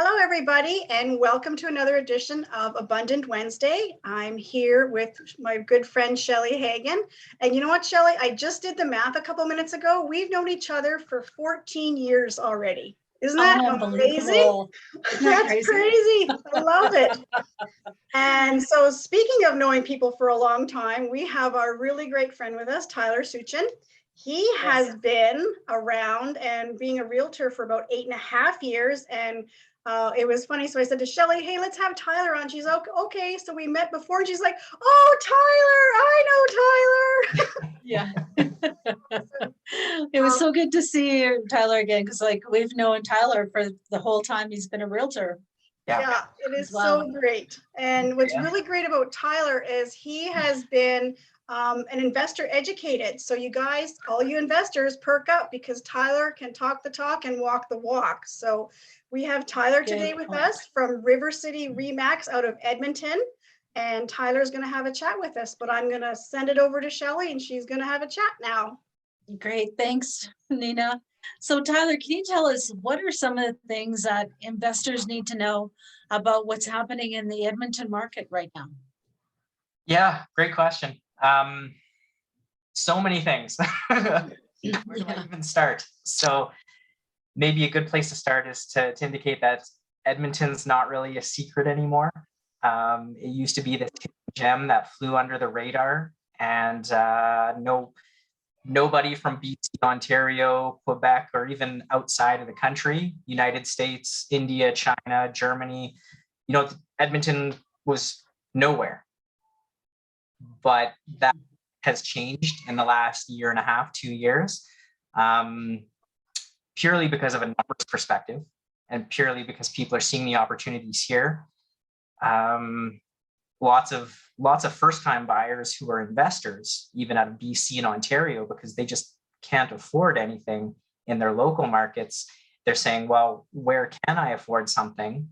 Hello, everybody, and welcome to another edition of Abundant Wednesday. I'm here with my good friend, Shelley Hagan. And you know what, Shelley? I just did the math a couple minutes ago. We've known each other for 14 years already. Isn't that amazing? That's crazy. I love it. And so speaking of knowing people for a long time, we have our really great friend with us, Tyler Suchan. He has been around and being a realtor for about 8.5 years. And it was funny. So I said to Shelley, hey, let's have Tyler on. She's like, okay. So we met before and she's like, oh, Tyler, I know Tyler. Yeah. It was so good to see Tyler again, because we've known Tyler for the whole time he's been a realtor. Yeah, it is so great. And what's really great about Tyler is he has been an investor educated. So you guys, all you investors, perk up because Tyler can talk the talk and walk the walk. So we have Tyler today with us from River City ReMax out of Edmonton. And Tyler's going to have a chat with us, but I'm going to send it over to Shelley and she's going to have a chat now. Great. Thanks, Nina. So Tyler, can you tell us what are some of the things that investors need to know about what's happening in the Edmonton market right now? Yeah, great question. So many things. Where do I even start? So maybe a good place to start is to indicate that Edmonton's not really a secret anymore. It used to be this gem that flew under the radar, and nobody from BC, Ontario, Quebec, or even outside of the country, United States, India, China, Germany, Edmonton was nowhere. But that has changed in the last 1.5 to 2 years, purely because of a numbers perspective and purely because people are seeing the opportunities here. Lots of first-time buyers who are investors, even out of BC and Ontario, because they just can't afford anything in their local markets. They're saying, well, where can I afford something?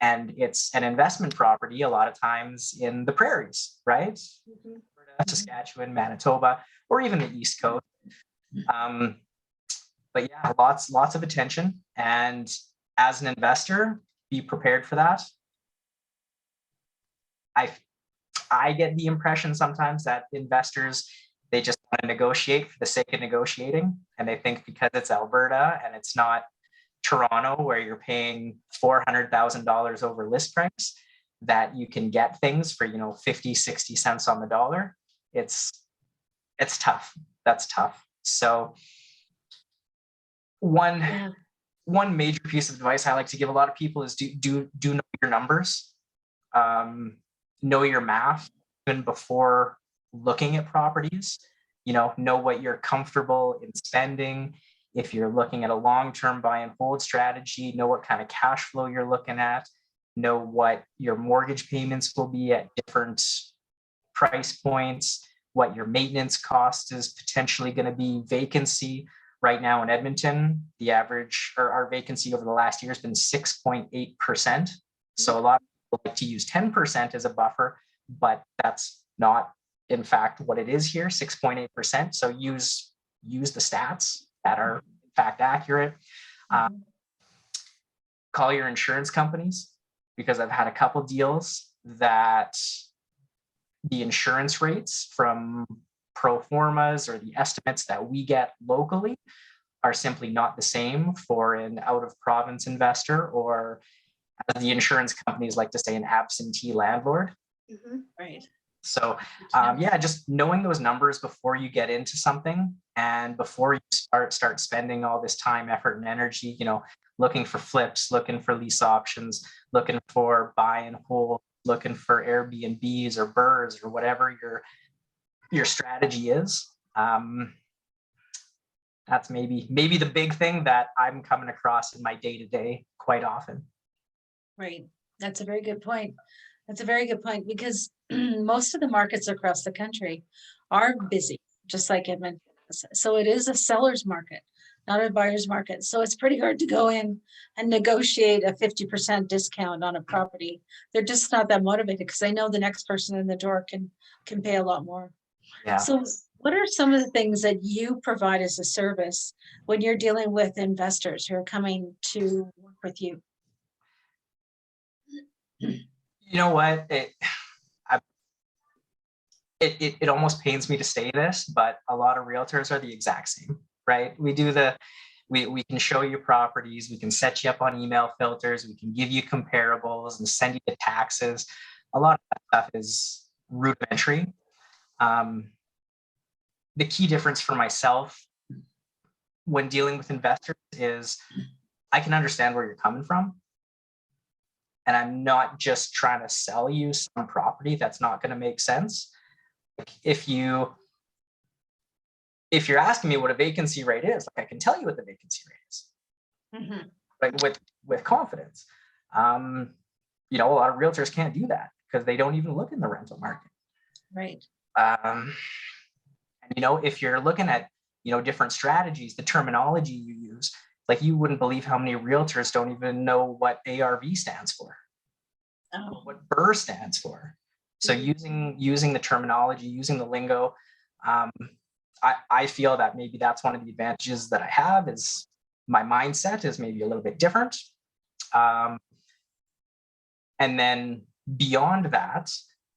And it's an investment property a lot of times in the prairies, right? Mm-hmm. Saskatchewan, Manitoba, or even the East Coast. But yeah, lots of attention. And as an investor, be prepared for that. I get the impression sometimes that investors, they just want to negotiate for the sake of negotiating. And they think because it's Alberta and it's not Toronto, where you're paying $400,000 over list price, that you can get things for 50, 60 cents on the dollar. It's tough. That's tough. So one major piece of advice I like to give a lot of people is do know your numbers, know your math even before looking at properties. Know what you're comfortable in spending. If you're looking at a long-term buy and hold strategy, know what kind of cash flow you're looking at, know what your mortgage payments will be at different price points, what your maintenance cost is potentially going to be, vacancy. Right now in Edmonton, the average or our vacancy over the last year has been 6.8%. So a lot of people like to use 10% as a buffer, but that's not in fact what it is here, 6.8%. So use the stats that are in fact accurate. Call your insurance companies, because I've had a couple deals that the insurance rates from pro formas or the estimates that we get locally are simply not the same for an out of province investor, or as the insurance companies like to say, an absentee landlord. Mm-hmm. Right. So just knowing those numbers before you get into something and before you start spending all this time, effort, and energy, looking for flips, looking for lease options, looking for buy and hold, looking for Airbnbs or BRRRRs or whatever your strategy is. That's maybe the big thing that I'm coming across in my day-to-day quite often. Right. That's a very good point. Because most of the markets across the country are busy, just like Edmonton is. So it is a seller's market, not a buyer's market. So it's pretty hard to go in and negotiate a 50% discount on a property. They're just not that motivated because they know the next person in the door can pay a lot more. Yeah. So what are some of the things that you provide as a service when you're dealing with investors who are coming to work with you? You know what? It almost pains me to say this, but a lot of realtors are the exact same, right? We can show you properties, we can set you up on email filters, we can give you comparables and send you the taxes. A lot of that stuff is rudimentary. The key difference for myself when dealing with investors is I can understand where you're coming from. And I'm not just trying to sell you some property that's not going to make sense. Like if you're asking me what a vacancy rate is, like I can tell you what the vacancy rate is, like with confidence. A lot of realtors can't do that because they don't even look in the rental market. Right. If you're looking at, different strategies, the terminology you use, like you wouldn't believe how many realtors don't even know what ARV stands for, what BRRRR stands for. So using the terminology, using the lingo, I feel that maybe that's one of the advantages that I have is my mindset is maybe a little bit different. And then beyond that,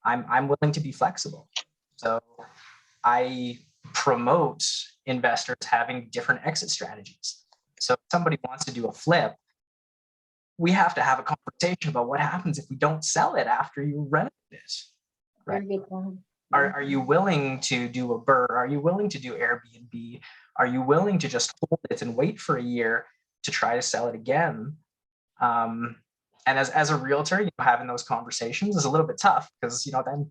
I'm willing to be flexible. So I promote investors having different exit strategies. So if somebody wants to do a flip, we have to have a conversation about what happens if we don't sell it after you rented it. Right? Very good point. Are you willing to do a BRRRR? Are you willing to do Airbnb? Are you willing to just hold it and wait for a year to try to sell it again? And as a realtor, having those conversations is a little bit tough because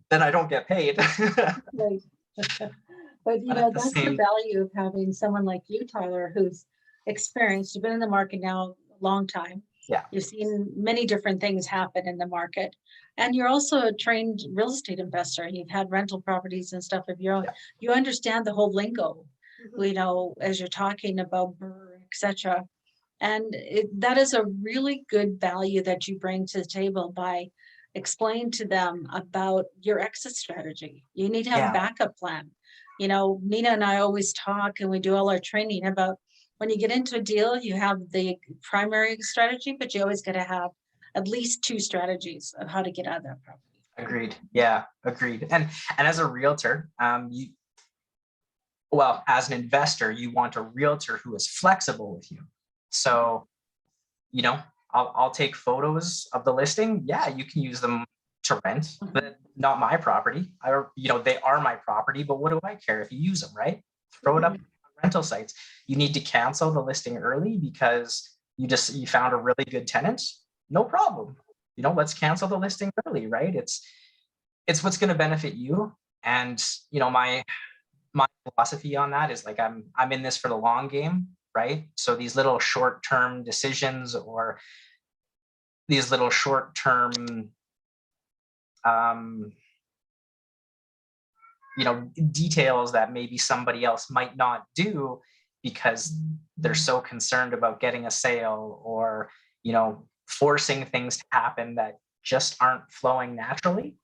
then I don't get paid. Right. But that's the value of having someone like you, Tyler, who's experienced. You've been in the market now a long time. Yeah. You've seen many different things happen in the market. And you're also a trained real estate investor. You've had rental properties and stuff of your own. Yeah. You understand the whole lingo, as you're talking about BRRRR, etc. And that is a really good value that you bring to the table by explaining to them about your exit strategy. You need to have a backup plan. Nina and I always talk and we do all our training about when you get into a deal, you have the primary strategy, but you always got to have at least 2 strategies of how to get out of that property. Agreed. Yeah, agreed. And as a realtor, as an investor, you want a realtor who is flexible with you. So, I'll take photos of the listing. Yeah, you can use them to rent, but not my property. They are my property, but what do I care if you use them, right? Throw it up on rental sites. You need to cancel the listing early because you found a really good tenant. No problem. Let's cancel the listing early, right? It's what's going to benefit you. And, my philosophy on that is like, I'm in this for the long game, right? So these little short-term decisions or these little short-term, details that maybe somebody else might not do because they're so concerned about getting a sale or, forcing things to happen that just aren't flowing naturally.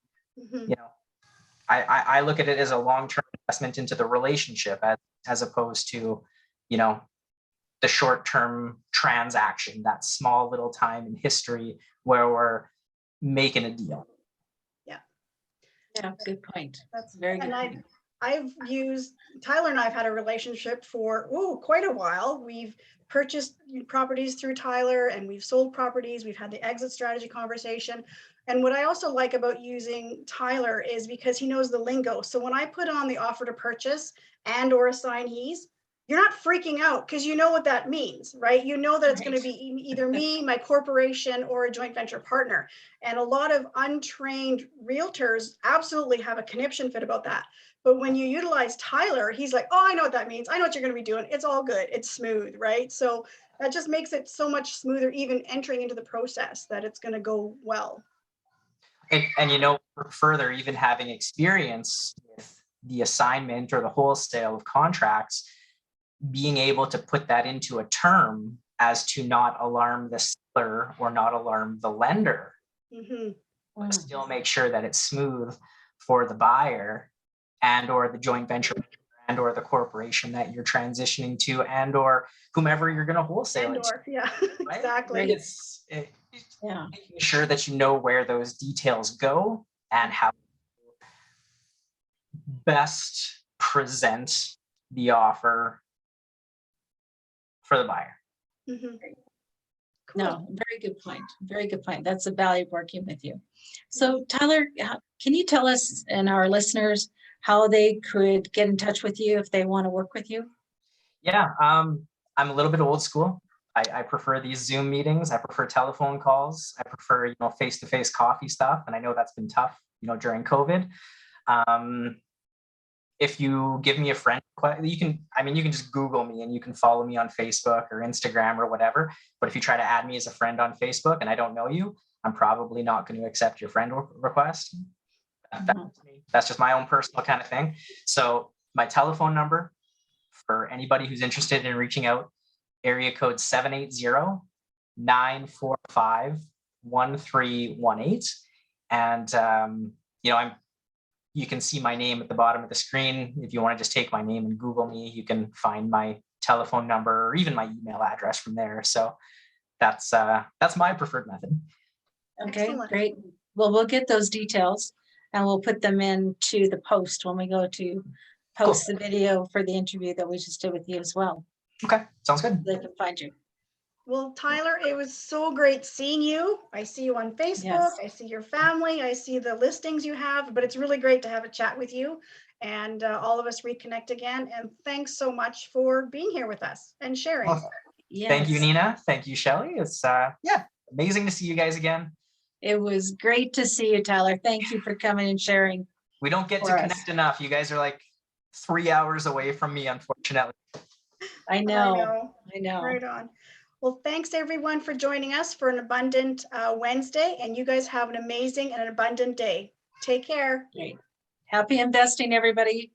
I look at it as a long-term investment into the relationship as opposed to, the short-term transaction, that small little time in history where we're making a deal. Yeah, good point. That's very good. And I've used, Tyler and I have had a relationship for quite a while. We've purchased properties through Tyler and we've sold properties. We've had the exit strategy conversation. And what I also like about using Tyler is because he knows the lingo. So when I put on the offer to purchase and or assign he's, you're not freaking out because you know what that means, right? You know that it's going to be either me, my corporation, or a joint venture partner. And a lot of untrained realtors absolutely have a conniption fit about that. But when you utilize Tyler, he's like, oh, I know what that means. I know what you're going to be doing. It's all good. It's smooth, right? So that just makes it so much smoother, even entering into the process, that it's going to go well. And further, even having experience with the assignment or the wholesale of contracts, being able to put that into a term as to not alarm the seller or not alarm the lender, but still make sure that it's smooth for the buyer and or the joint venture and or the corporation that you're transitioning to and or whomever you're going to wholesale it to. Yeah, right? exactly. Yeah. Making sure that you know where those details go and how to best present the offer for the buyer. Mhm. No, very good point. Very good point. That's the value of working with you. So Tyler, can you tell us and our listeners how they could get in touch with you if they want to work with you? Yeah, I'm a little bit old school. I prefer these Zoom meetings. I prefer telephone calls. I prefer, face-to-face coffee stuff. And I know that's been tough, during COVID. If you give me a friend, you can just Google me and you can follow me on Facebook or Instagram or whatever. But if you try to add me as a friend on Facebook and I don't know you, I'm probably not going to accept your friend request. That's just my own personal kind of thing. So my telephone number for anybody who's interested in reaching out, area code 780-945-1318. And, you can see my name at the bottom of the screen. If you want to just take my name and Google me, you can find my telephone number or even my email address from there. So that's my preferred method. Okay, Excellent. great. Well, we'll get those details and we'll put them into the post when we go to post the video for the interview that we just did with you as well. Okay, sounds good. They can find you. Well, Tyler, it was so great seeing you. I see you on Facebook. Yes. I see your family. I see the listings you have, but it's really great to have a chat with you and all of us reconnect again. And thanks so much for being here with us and sharing. Well, thank you, Nina. Thank you, Shelley. It's amazing to see you guys again. It was great to see you, Tyler. Thank you for coming and sharing. We don't get to connect enough. You guys are like 3 hours away from me, unfortunately. I know. Right on. Well, thanks everyone for joining us for an abundant Wednesday, and you guys have an amazing and an abundant day. Take care. Great. Happy investing, everybody.